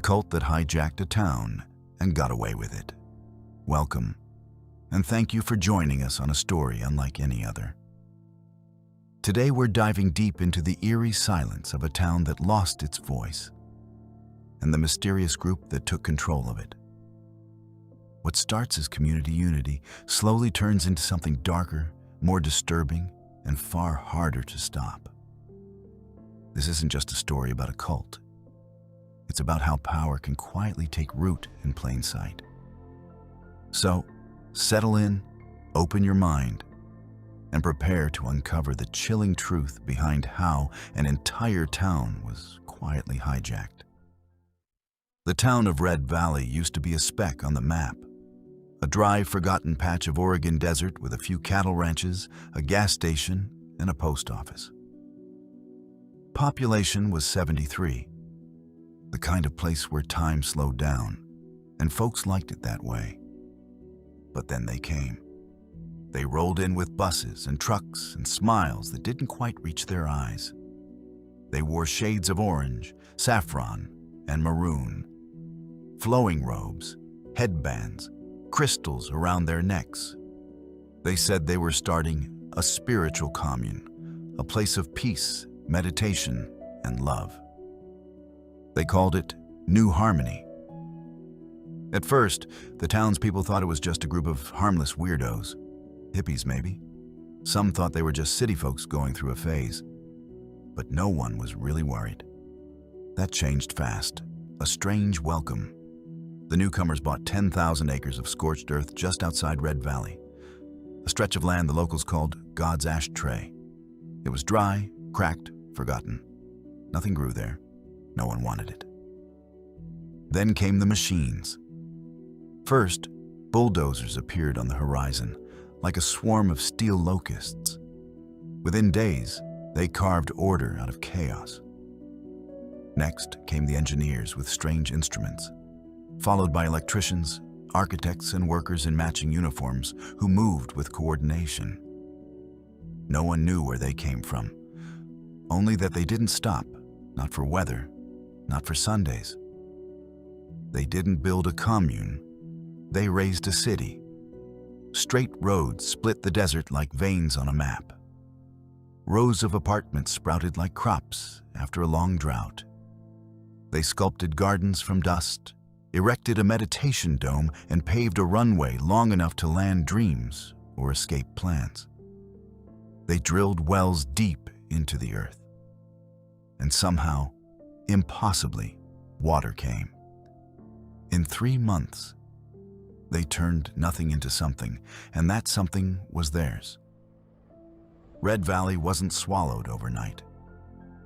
cult that hijacked a town and got away with it. Welcome, and thank you for joining us on a story unlike any other. Today we're diving deep into the eerie silence of a town that lost its voice, and the mysterious group that took control of it. What starts as community unity slowly turns into something darker, more disturbing, and far harder to stop. This isn't just a story about a cult. It's about how power can quietly take root in plain sight. So, settle in, open your mind, and prepare to uncover the chilling truth behind how an entire town was quietly hijacked. The town of Red Valley used to be a speck on the map, a dry, forgotten patch of Oregon desert with a few cattle ranches, a gas station, and a post office. Population was 73, the kind of place where time slowed down, and folks liked it that way. But then they came. They rolled in with buses and trucks and smiles that didn't quite reach their eyes. They wore shades of orange, saffron, and maroon, flowing robes, headbands, crystals around their necks. They said they were starting a spiritual commune, a place of peace, meditation, and love. They called it New Harmony. At first, the townspeople thought it was just a group of harmless weirdos, hippies maybe. Some thought they were just city folks going through a phase. But no one was really worried. That changed fast. A strange welcome. The newcomers bought 10,000 acres of scorched earth just outside Red Valley, a stretch of land the locals called God's ashtray. It was dry, cracked, forgotten. Nothing grew there. No one wanted it. Then came the machines. First, bulldozers appeared on the horizon, like a swarm of steel locusts. Within days, they carved order out of chaos. Next came the engineers with strange instruments, followed by electricians, architects, and workers in matching uniforms who moved with coordination. No one knew where they came from, only that they didn't stop, not for weather, not for Sundays. They didn't build a commune, they raised a city. Straight roads split the desert like veins on a map. Rows of apartments sprouted like crops after a long drought. They sculpted gardens from dust, erected a meditation dome, and paved a runway long enough to land dreams or escape plans. They drilled wells deep into the earth. And somehow, impossibly, water came. In 3 months, they turned nothing into something, and that something was theirs. Red Valley wasn't swallowed overnight.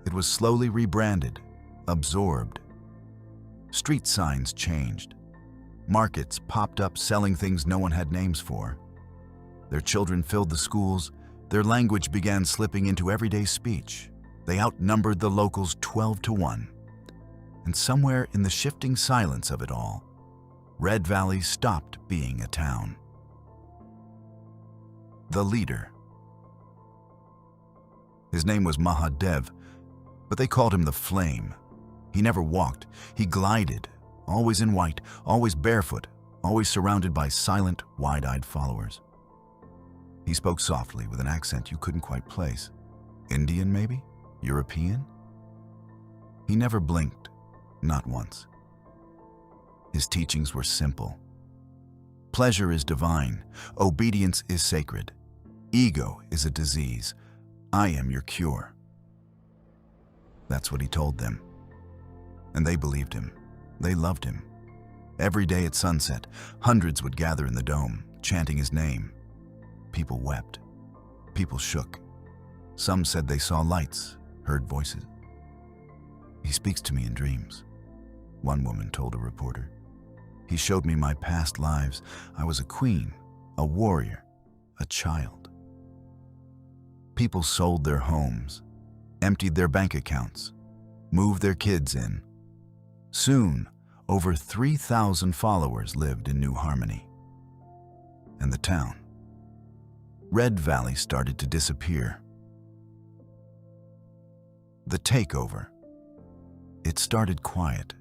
It was slowly rebranded, absorbed. Street signs changed. Markets popped up selling things no one had names for. Their children filled the schools. Their language began slipping into everyday speech. They outnumbered the locals 12-1. And somewhere in the shifting silence of it all, Red Valley stopped being a town. The leader. His name was Mahadev, but they called him the Flame. He never walked, he glided, always in white, always barefoot, always surrounded by silent, wide-eyed followers. He spoke softly with an accent you couldn't quite place. Indian, maybe? European? He never blinked, not once. His teachings were simple. Pleasure is divine. Obedience is sacred. Ego is a disease. I am your cure. That's what he told them. And they believed him. They loved him. Every day at sunset, hundreds would gather in the dome, chanting his name. People wept. People shook. Some said they saw lights, heard voices. He speaks to me in dreams, one woman told a reporter. He showed me my past lives. I was a queen, a warrior, a child. People sold their homes, emptied their bank accounts, moved their kids in. Soon, over 3,000 followers lived in New Harmony. And the town, Red Valley, started to disappear. The takeover. It started quiet.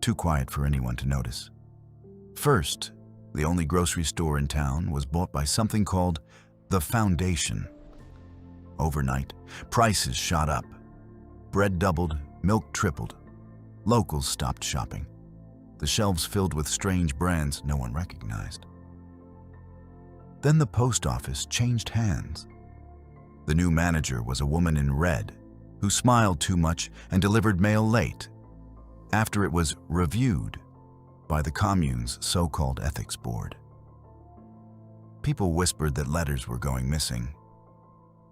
too quiet for anyone to notice. First, the only grocery store in town was bought by something called the Foundation. Overnight, prices shot up. Bread doubled, milk tripled. Locals stopped shopping. The shelves filled with strange brands no one recognized. Then the post office changed hands. The new manager was a woman in red who smiled too much and delivered mail late, after it was reviewed by the commune's so-called ethics board. People whispered that letters were going missing.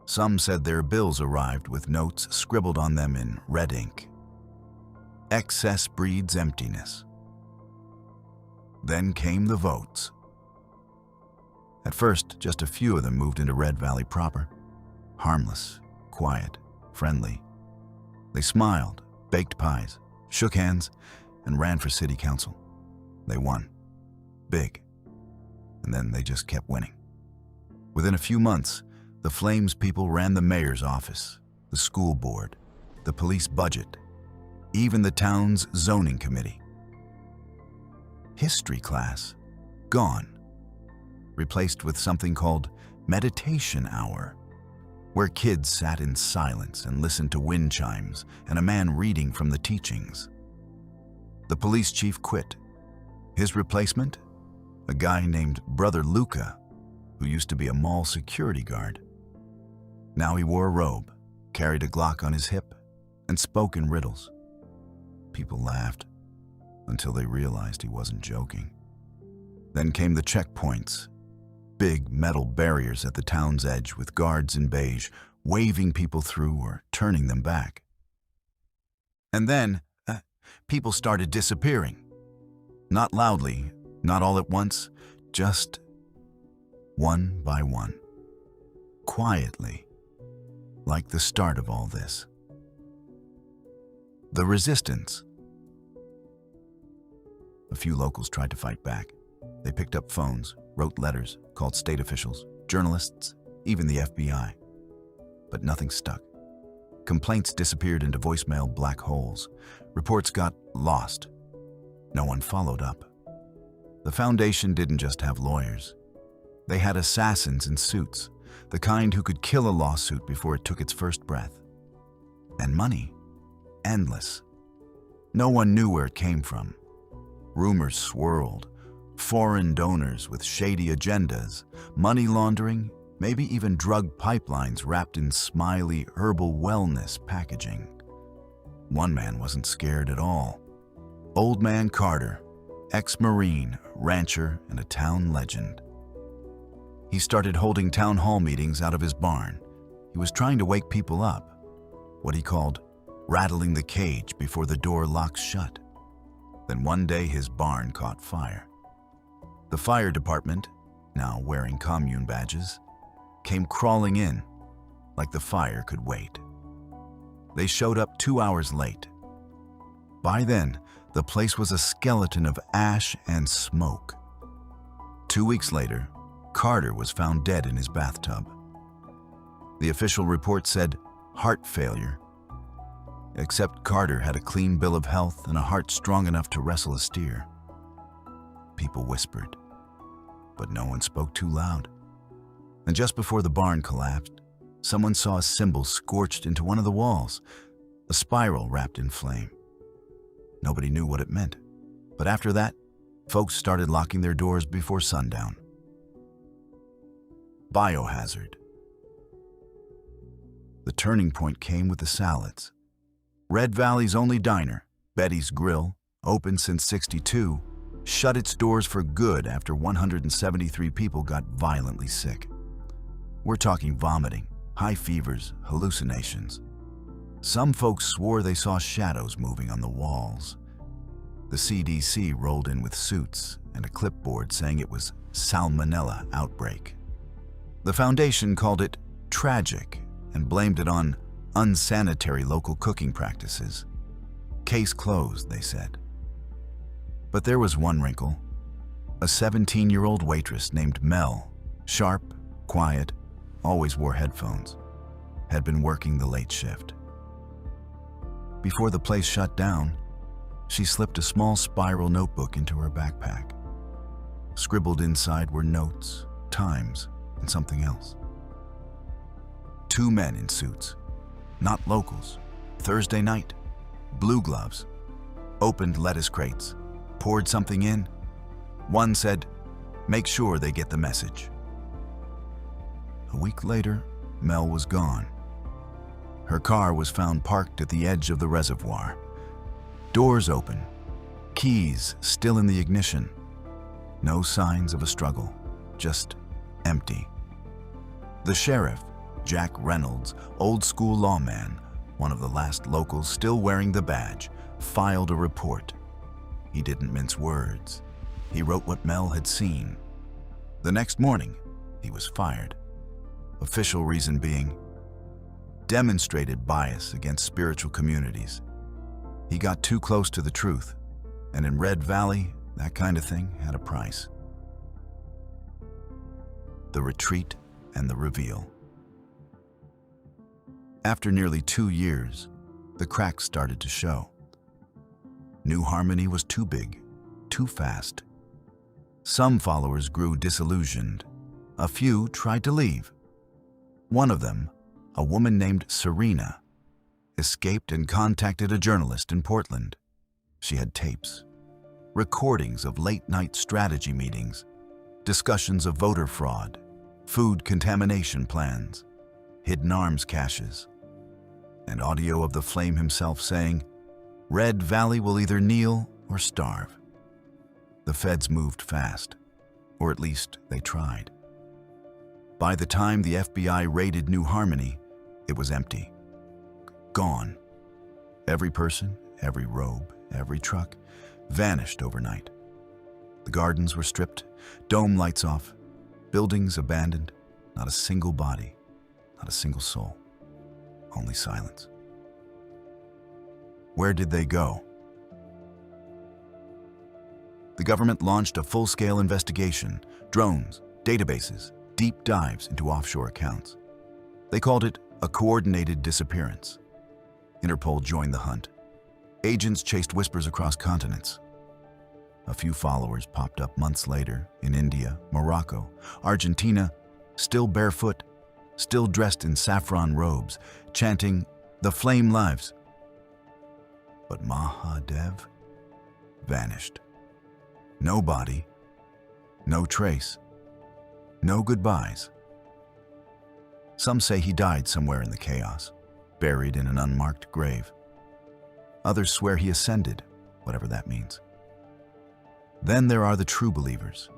Some said their bills arrived with notes scribbled on them in red ink. Excess breeds emptiness. Then came the votes. At first, just a few of them moved into Red Valley proper. Harmless, quiet, friendly. They smiled, baked pies, shook hands, and ran for city council. They won. Big. And then they just kept winning. Within a few months, the Flames people ran the mayor's office, the school board, the police budget, even the town's zoning committee. History class, gone. Replaced with something called meditation hour, where kids sat in silence and listened to wind chimes and a man reading from the teachings. The police chief quit. His replacement? A guy named Brother Luca, who used to be a mall security guard. Now he wore a robe, carried a Glock on his hip, and spoke in riddles. People laughed until they realized he wasn't joking. Then came the checkpoints, big metal barriers at the town's edge with guards in beige, waving people through or turning them back. And then, people started disappearing. Not loudly, not all at once, just one by one. Quietly, like the start of all this. The resistance. A few locals tried to fight back. They picked up phones, wrote letters, called state officials, journalists, even the FBI. But nothing stuck. Complaints disappeared into voicemail black holes. Reports got lost. No one followed up. The Foundation didn't just have lawyers. They had assassins in suits, the kind who could kill a lawsuit before it took its first breath. And money. Endless. No one knew where it came from. Rumors swirled. Foreign donors with shady agendas, money laundering, maybe even drug pipelines wrapped in smiley herbal wellness packaging. One man wasn't scared at all. Old Man Carter, ex-Marine, rancher, and a town legend. He started holding town hall meetings out of his barn. He was trying to wake people up, what he called rattling the cage before the door locks shut. Then one day his barn caught fire. The fire department, now wearing commune badges, came crawling in like the fire could wait. They showed up 2 hours late. By then, the place was a skeleton of ash and smoke. 2 weeks later, Carter was found dead in his bathtub. The official report said heart failure, except Carter had a clean bill of health and a heart strong enough to wrestle a steer. People whispered, but no one spoke too loud. And just before the barn collapsed, someone saw a symbol scorched into one of the walls, a spiral wrapped in flame. Nobody knew what it meant, but after that, folks started locking their doors before sundown. Biohazard. The turning point came with the salads. Red Valley's only diner, Betty's Grill, open since '62, shut its doors for good after 173 people got violently sick. We're talking vomiting, high fevers, hallucinations. Some folks swore they saw shadows moving on the walls. The CDC rolled in with suits and a clipboard saying it was salmonella outbreak. The Foundation called it tragic and blamed it on unsanitary local cooking practices. Case closed, they said. But there was one wrinkle. A 17-year-old waitress named Mel, sharp, quiet, always wore headphones, had been working the late shift. Before the place shut down, She slipped a small spiral notebook into her backpack. Scribbled inside were notes, times, and something else. 2 men in suits, not locals. Thursday night, blue gloves, opened lettuce crates, poured something in. One said, "Make sure they get the message." A week later, Mel was gone. Her car was found parked at the edge of the reservoir. Doors open, keys still in the ignition. No signs of a struggle, just empty. The sheriff, Jack Reynolds, old-school lawman, one of the last locals still wearing the badge, filed a report. He didn't mince words. He wrote what Mel had seen. The next morning, he was fired. Official reason being, demonstrated bias against spiritual communities. He got too close to the truth, and in Red Valley, that kind of thing had a price. The retreat and the reveal. After nearly 2 years, the cracks started to show. New Harmony was too big, too fast. Some followers grew disillusioned. A few tried to leave. One of them, a woman named Serena, escaped and contacted a journalist in Portland. She had tapes, recordings of late-night strategy meetings, discussions of voter fraud, food contamination plans, hidden arms caches, and audio of the Flame himself saying, "Red Valley will either kneel or starve." The feds moved fast, or at least they tried. By the time the FBI raided New Harmony, it was empty. Gone. Every person, every robe, every truck vanished overnight. The gardens were stripped, dome lights off, buildings abandoned, not a single body, not a single soul, only silence. Where did they go? The government launched a full-scale investigation, drones, databases, deep dives into offshore accounts. They called it a coordinated disappearance. Interpol joined the hunt. Agents chased whispers across continents. A few followers popped up months later in India, Morocco, Argentina, still barefoot, still dressed in saffron robes, chanting, "The Flame lives." But Mahadev vanished. No body, no trace, no goodbyes. Some say he died somewhere in the chaos, buried in an unmarked grave. Others swear he ascended, whatever that means. Then there are the true believers.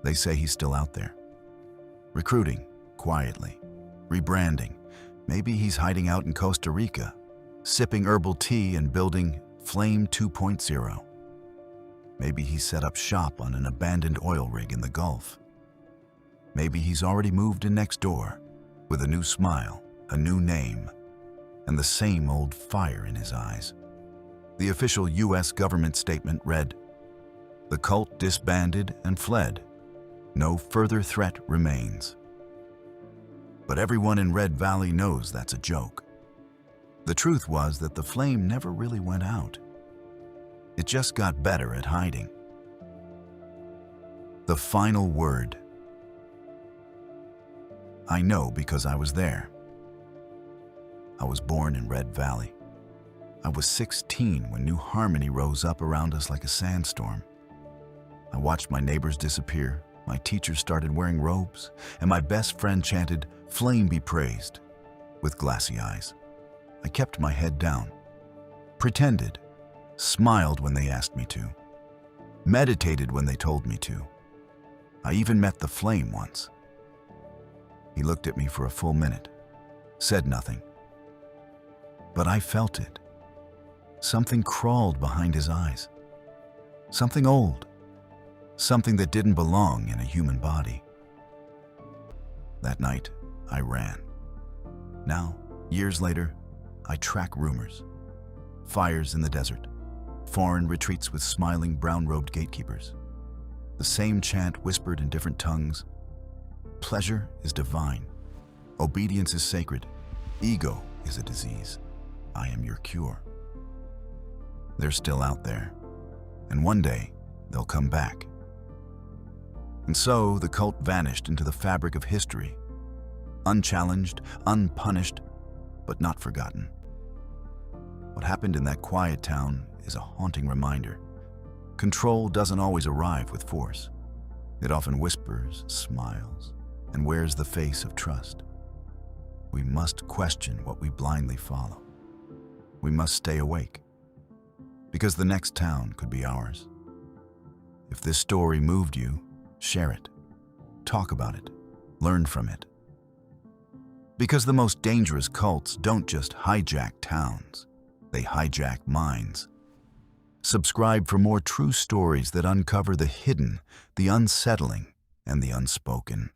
They say he's still out there, recruiting quietly, rebranding. Maybe he's hiding out in Costa Rica, sipping herbal tea and building Flame 2.0. Maybe he set up shop on an abandoned oil rig in the Gulf. Maybe he's already moved in next door with a new smile, a new name, and the same old fire in his eyes. The official U.S. government statement read, "The cult disbanded and fled. No further threat remains." But everyone in Red Valley knows that's a joke. The truth was that the Flame never really went out. It just got better at hiding. The final word. I know because I was there. I was born in Red Valley. I was 16 when New Harmony rose up around us like a sandstorm. I watched my neighbors disappear, my teachers started wearing robes, and my best friend chanted, "Flame be praised," with glassy eyes. I kept my head down, pretended, smiled when they asked me to, meditated when they told me to. I even met the Flame once. He looked at me for a full minute, said nothing. But I felt it. Something crawled behind his eyes. Something old. Something that didn't belong in a human body. That night, I ran. Now, years later, I track rumors. Fires in the desert. Foreign retreats with smiling brown-robed gatekeepers. The same chant whispered in different tongues. Pleasure is divine. Obedience is sacred. Ego is a disease. I am your cure. They're still out there, and one day they'll come back. And so the cult vanished into the fabric of history, unchallenged, unpunished, but not forgotten. What happened in that quiet town is a haunting reminder. Control doesn't always arrive with force. It often whispers, smiles, and wears the face of trust. We must question what we blindly follow. We must stay awake, because the next town could be ours. If this story moved you, share it. Talk about it. Learn from it. Because the most dangerous cults don't just hijack towns, they hijack minds. Subscribe for more true stories that uncover the hidden, the unsettling, and the unspoken.